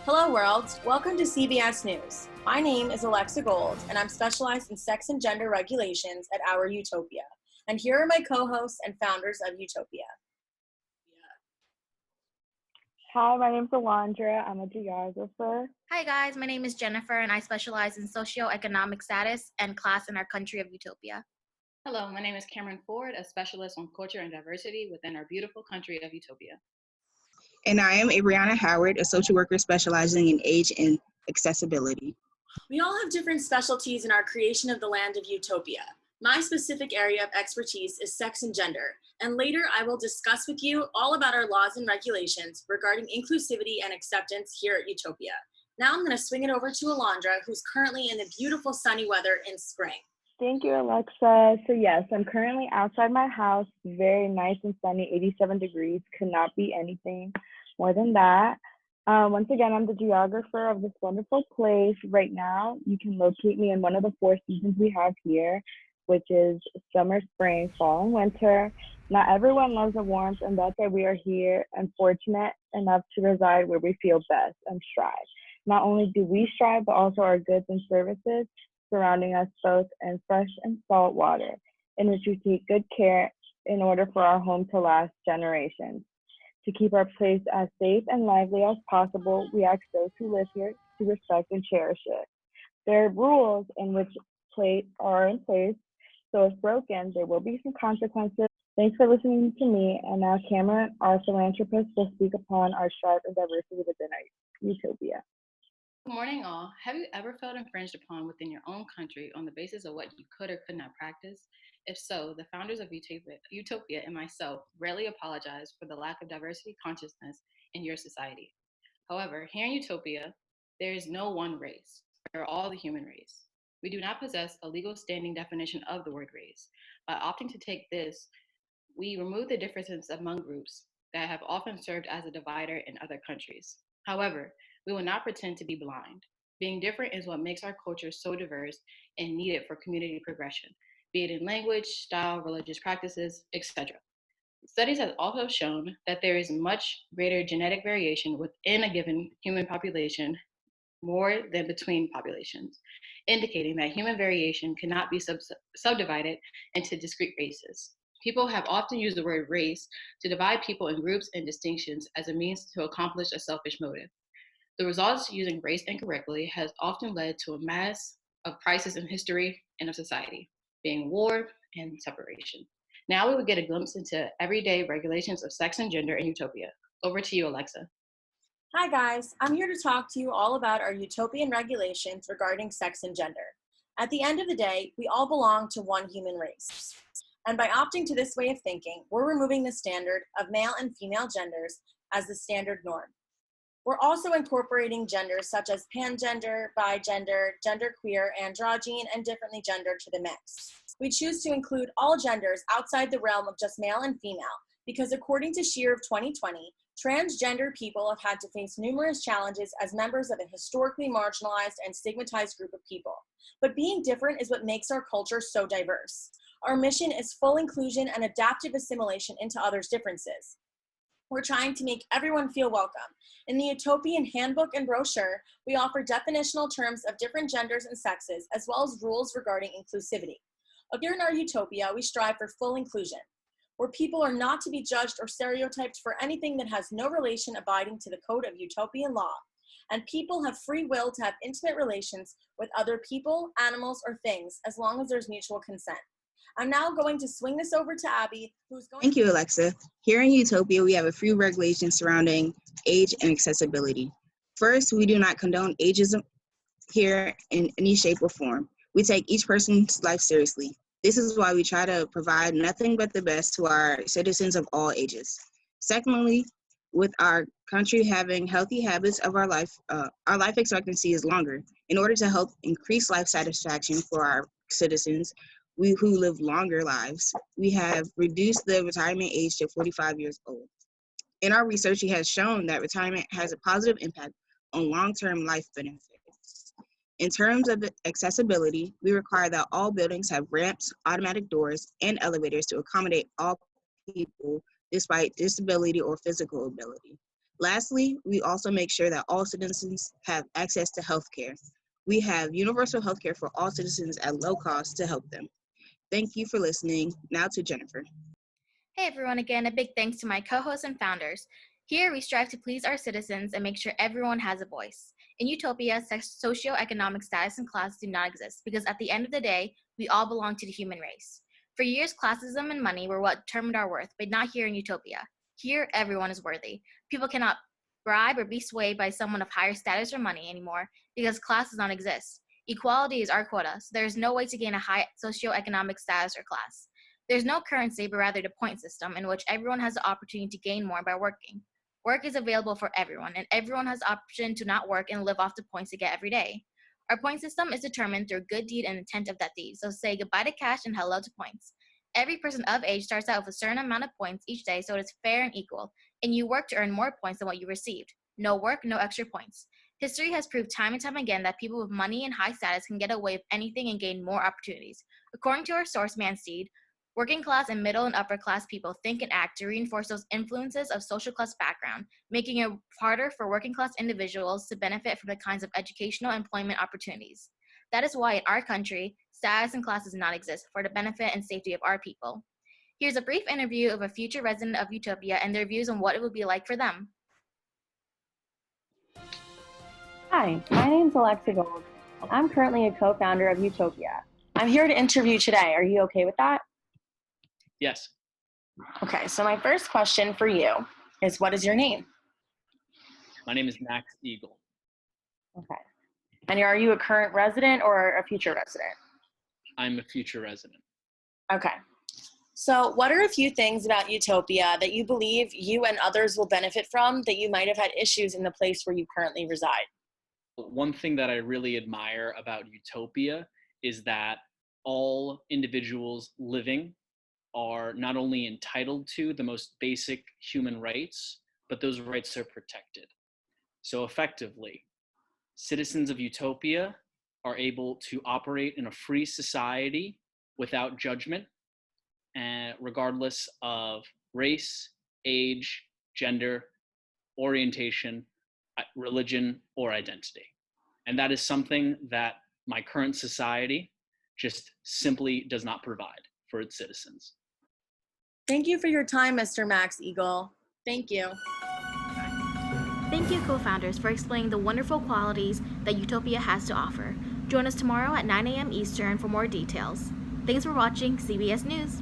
Hello world, welcome to CBS News. My name is Alexa Gold and I'm specialized in sex and gender regulations at Our Utopia. And here are my co-hosts and founders of Utopia. Hi, my name is Alondra. I'm a geographer. Hi guys, my name is Jennifer and I specialize in socioeconomic status and class in our country of Utopia. Hello, my name is Cameron Ford, a specialist on culture and diversity within our beautiful country of Utopia. And I am Brianna Howard, a social worker specializing in age and accessibility. We all have different specialties in our creation of the land of Utopia. My specific area of expertise is sex and gender, and later I will discuss with you all about our laws and regulations regarding inclusivity and acceptance here at Utopia. Now I'm going to swing it over to Alondra, who's currently in the beautiful sunny weather in spring. Thank you, Alexa. So yes, I'm currently outside my house, very nice and sunny, 87 degrees, could not be anything more than that. Once again, I'm the geographer of this wonderful place. Right now, you can locate me in one of the 4 seasons we have here, which is summer, spring, fall, and winter. Not everyone loves the warmth, and that's why we are here and fortunate enough to reside where we feel best and strive. Not only do we strive, but also our goods and services surrounding us both in fresh and salt water, in which we take good care in order for our home to last generations. To keep our place as safe and lively as possible, we ask those who live here to respect and cherish it. There are rules in which are in place, so if broken, there will be some consequences. Thanks for listening to me, and now Cameron, our philanthropist, will speak upon our strive and diversity within our Utopia. Good morning, all. Have you ever felt infringed upon within your own country on the basis of what you could or could not practice? If so, the founders of Utopia and myself rarely apologize for the lack of diversity consciousness in your society. However, here in Utopia, there is no one race. We are all the human race. We do not possess a legal standing definition of the word race. By opting to take this, we remove the differences among groups that have often served as a divider in other countries. However, we will not pretend to be blind. Being different is what makes our culture so diverse and needed for community progression, be it in language, style, religious practices, etc. Studies have also shown that there is much greater genetic variation within a given human population more than between populations, indicating that human variation cannot be subdivided into discrete races. People have often used the word race to divide people in groups and distinctions as a means to accomplish a selfish motive. The results using race incorrectly has often led to a mass of crises in history and of society, being war and separation. Now we will get a glimpse into everyday regulations of sex and gender in Utopia. Over to you, Alexa. Hi guys, I'm here to talk to you all about our utopian regulations regarding sex and gender. At the end of the day, we all belong to one human race. And by opting to this way of thinking, we're removing the standard of male and female genders as the standard norm. We're also incorporating genders such as pangender, bigender, genderqueer, androgyne, and differently gendered to the mix. We choose to include all genders outside the realm of just male and female because according to SHEER of 2020, transgender people have had to face numerous challenges as members of a historically marginalized and stigmatized group of people. But being different is what makes our culture so diverse. Our mission is full inclusion and adaptive assimilation into others' differences. We're trying to make everyone feel welcome. In the Utopian Handbook and brochure, we offer definitional terms of different genders and sexes, as well as rules regarding inclusivity. Here in our Utopia, we strive for full inclusion, where people are not to be judged or stereotyped for anything that has no relation abiding to the code of utopian law. And people have free will to have intimate relations with other people, animals, or things, as long as there's mutual consent. I'm now going to swing this over to Abby, who's going Thank you, Alexa. Here in Utopia, we have a few regulations surrounding age and accessibility. First, we do not condone ageism here in any shape or form. We take each person's life seriously. This is why we try to provide nothing but the best to our citizens of all ages. Secondly, with our country having healthy habits of our life expectancy is longer. In order to help increase life satisfaction for our citizens, who live longer lives, we have reduced the retirement age to 45 years old. In our research, it has shown that retirement has a positive impact on long-term life benefits. In terms of accessibility, we require that all buildings have ramps, automatic doors, and elevators to accommodate all people despite disability or physical ability. Lastly, we also make sure that all citizens have access to health care. We have universal health care for all citizens at low cost to help them. Thank you for listening. Now to Jennifer. Hey everyone, again, a big thanks to my co-hosts and founders. Here, we strive to please our citizens and make sure everyone has a voice. In Utopia, socioeconomic status and class do not exist because at the end of the day, we all belong to the human race. For years, classism and money were what determined our worth, but not here in Utopia. Here, everyone is worthy. People cannot bribe or be swayed by someone of higher status or money anymore because class does not exist. Equality is our quota, so there is no way to gain a high socioeconomic status or class. There's no currency, but rather the point system in which everyone has the opportunity to gain more by working. Work is available for everyone, and everyone has the option to not work and live off the points they get every day. Our point system is determined through good deed and intent of that deed, so say goodbye to cash and hello to points. Every person of age starts out with a certain amount of points each day, so it is fair and equal, and you work to earn more points than what you received. No work, no extra points. History has proved time and time again that people with money and high status can get away with anything and gain more opportunities. According to our source, Mansteed, working class and middle and upper class people think and act to reinforce those influences of social class background, making it harder for working class individuals to benefit from the kinds of educational employment opportunities. That is why in our country, status and class does not exist for the benefit and safety of our people. Here's a brief interview of a future resident of Utopia and their views on what it would be like for them. Hi, my name's Alexa Gold, and I'm currently a co-founder of Utopia. I'm here to interview today. Are you okay with that? Yes. Okay, so my first question for you is, what is your name? My name is Max Eagle. Okay. And are you a current resident or a future resident? I'm a future resident. Okay. So what are a few things about Utopia that you believe you and others will benefit from that you might have had issues in the place where you currently reside? One thing that I really admire about Utopia is that all individuals living are not only entitled to the most basic human rights, but those rights are protected. So effectively, citizens of Utopia are able to operate in a free society without judgment, and regardless of race, age, gender, orientation, religion, or identity. And that is something that my current society just simply does not provide for its citizens. Thank you for your time, Mr. Max Eagle. Thank you. Thank you, co-founders, for explaining the wonderful qualities that Utopia has to offer. Join us tomorrow at 9 a.m. Eastern for more details. Thanks for watching CBS News.